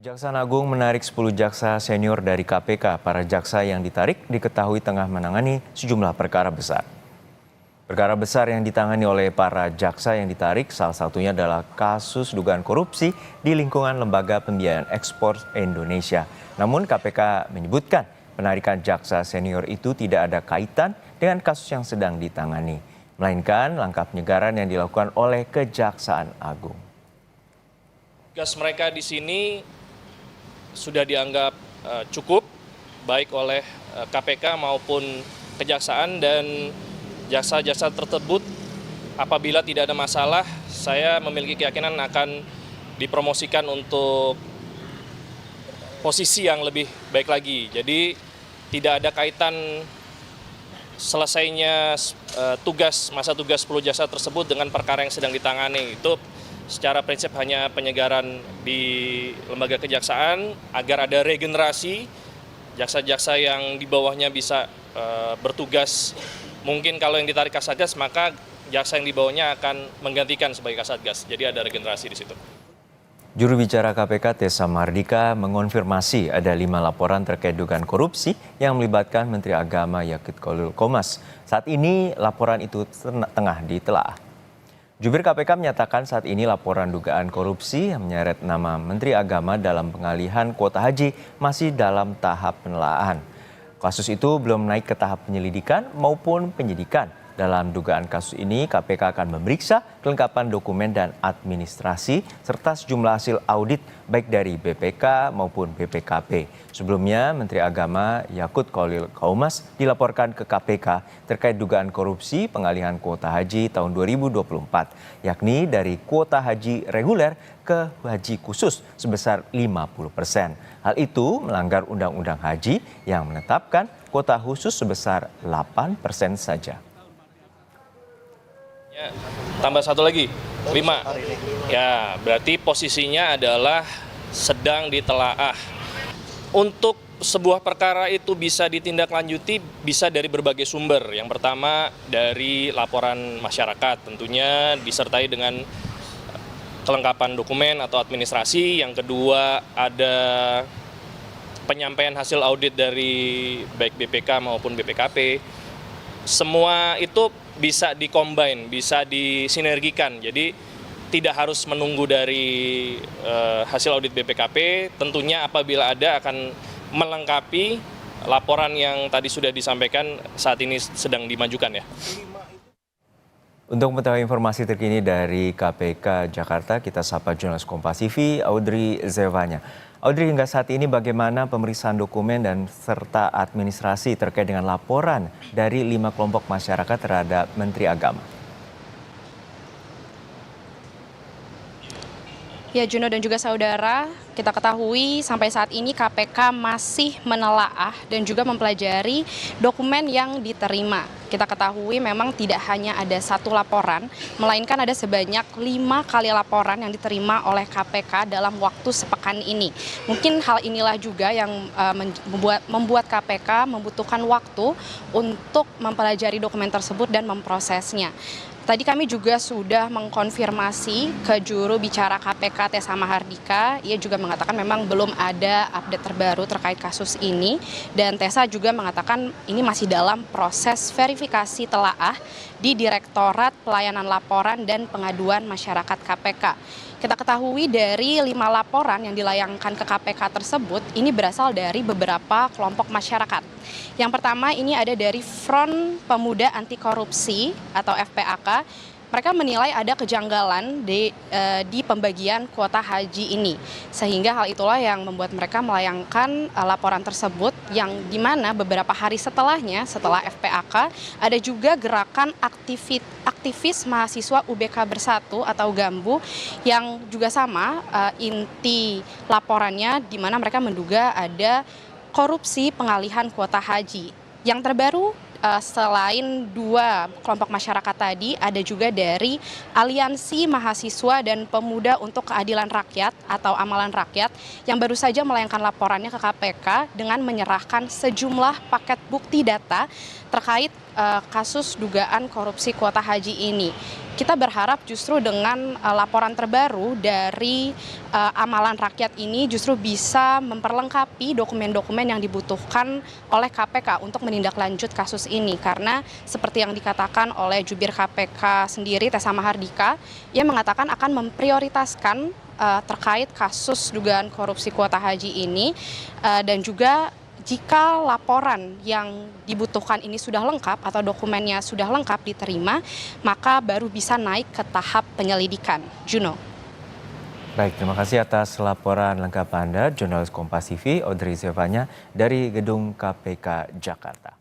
Jaksa Agung menarik 10 jaksa senior dari KPK. Para jaksa yang ditarik diketahui tengah menangani sejumlah perkara besar. Perkara besar yang ditangani oleh para jaksa yang ditarik salah satunya adalah kasus dugaan korupsi di lingkungan Lembaga Pembiayaan Ekspor Indonesia. Namun KPK menyebutkan penarikan jaksa senior itu tidak ada kaitan dengan kasus yang sedang ditangani, melainkan langkah penyegaran yang dilakukan oleh Kejaksaan Agung. Tugas mereka di sini sudah dianggap cukup baik oleh KPK maupun Kejaksaan, dan jaksa-jaksa tersebut apabila tidak ada masalah, saya memiliki keyakinan akan dipromosikan untuk posisi yang lebih baik lagi. Jadi tidak ada kaitan selesainya masa tugas 10 jaksa tersebut dengan perkara yang sedang ditangani. Itu secara prinsip hanya penyegaran di lembaga kejaksaan agar ada regenerasi, jaksa-jaksa yang di bawahnya bisa bertugas. Mungkin kalau yang ditarik Kasatgas, maka jaksa yang di bawahnya akan menggantikan sebagai Kasatgas. Jadi ada regenerasi di situ. Juru bicara KPK Tessa Mardika mengonfirmasi ada 5 laporan terkait dugaan korupsi yang melibatkan Menteri Agama Yakut Khalil Qomas. Saat ini laporan itu tengah ditelaah. Jubir KPK menyatakan saat ini laporan dugaan korupsi yang menyeret nama Menteri Agama dalam pengalihan kuota haji masih dalam tahap penelaahan. Kasus itu belum naik ke tahap penyelidikan maupun penyidikan. Dalam dugaan kasus ini, KPK akan memeriksa kelengkapan dokumen dan administrasi serta sejumlah hasil audit baik dari BPK maupun BPKP. Sebelumnya, Menteri Agama Yakut Khalil Qomas dilaporkan ke KPK terkait dugaan korupsi pengalihan kuota haji tahun 2024, yakni dari kuota haji reguler ke haji khusus sebesar 50%. Hal itu melanggar Undang-Undang Haji yang menetapkan kuota khusus sebesar 8% saja. Tambah satu lagi, 5. Ya, berarti posisinya adalah sedang ditelaah. Untuk sebuah perkara itu bisa ditindaklanjuti bisa dari berbagai sumber. Yang pertama dari laporan masyarakat, tentunya disertai dengan kelengkapan dokumen atau administrasi. Yang kedua ada penyampaian hasil audit dari baik BPK maupun BPKP. Semua itu bisa dikombin, bisa disinergikan. Jadi tidak harus menunggu dari hasil audit BPKP. Tentunya apabila ada akan melengkapi laporan yang tadi sudah disampaikan saat ini sedang dimajukan ya. Untuk mengetahui informasi terkini dari KPK Jakarta, kita sapa jurnalis Kompas TV Audrey Zevanya. Audrey, hingga saat ini bagaimana pemeriksaan dokumen dan serta administrasi terkait dengan laporan dari 5 kelompok masyarakat terhadap Menteri Agama? Ya, Juno dan juga saudara, kita ketahui sampai saat ini KPK masih menelaah dan juga mempelajari dokumen yang diterima. Kita ketahui memang tidak hanya ada satu laporan, melainkan ada sebanyak 5 kali laporan yang diterima oleh KPK dalam waktu sepekan ini. Mungkin hal inilah juga yang membuat KPK membutuhkan waktu untuk mempelajari dokumen tersebut dan memprosesnya. Tadi kami juga sudah mengkonfirmasi ke juru bicara KPK Tessa Mardika. Ia juga mengatakan memang belum ada update terbaru terkait kasus ini. Dan Tessa juga mengatakan ini masih dalam proses verifikasi telaah di Direktorat Pelayanan Laporan dan Pengaduan Masyarakat KPK. Kita ketahui dari 5 laporan yang dilayangkan ke KPK tersebut, ini berasal dari beberapa kelompok masyarakat. Yang pertama ini ada dari Front Pemuda Anti Korupsi atau FPAK. Mereka menilai ada kejanggalan di pembagian kuota haji ini. Sehingga hal itulah yang membuat mereka melayangkan laporan tersebut, yang dimana beberapa hari setelahnya, setelah FPAK, ada juga gerakan aktivis mahasiswa UBK Bersatu atau GAMBU yang juga sama inti laporannya, di mana mereka menduga ada korupsi pengalihan kuota haji. Yang terbaru, selain 2 kelompok masyarakat tadi, ada juga dari Aliansi Mahasiswa dan Pemuda untuk Keadilan Rakyat atau Amalan Rakyat yang baru saja melayangkan laporannya ke KPK dengan menyerahkan sejumlah paket bukti data terkait kasus dugaan korupsi kuota haji ini. Kita berharap justru dengan laporan terbaru dari amalan rakyat ini justru bisa memperlengkapi dokumen-dokumen yang dibutuhkan oleh KPK untuk menindaklanjut kasus ini. Karena seperti yang dikatakan oleh jubir KPK sendiri, Tessa Mahardika, ia mengatakan akan memprioritaskan terkait kasus dugaan korupsi kuota haji ini dan juga jika laporan yang dibutuhkan ini sudah lengkap atau dokumennya sudah lengkap diterima, maka baru bisa naik ke tahap penyelidikan. Juno. Baik, terima kasih atas laporan lengkap Anda, jurnalis Kompas TV, Audrey Zevanya dari Gedung KPK Jakarta.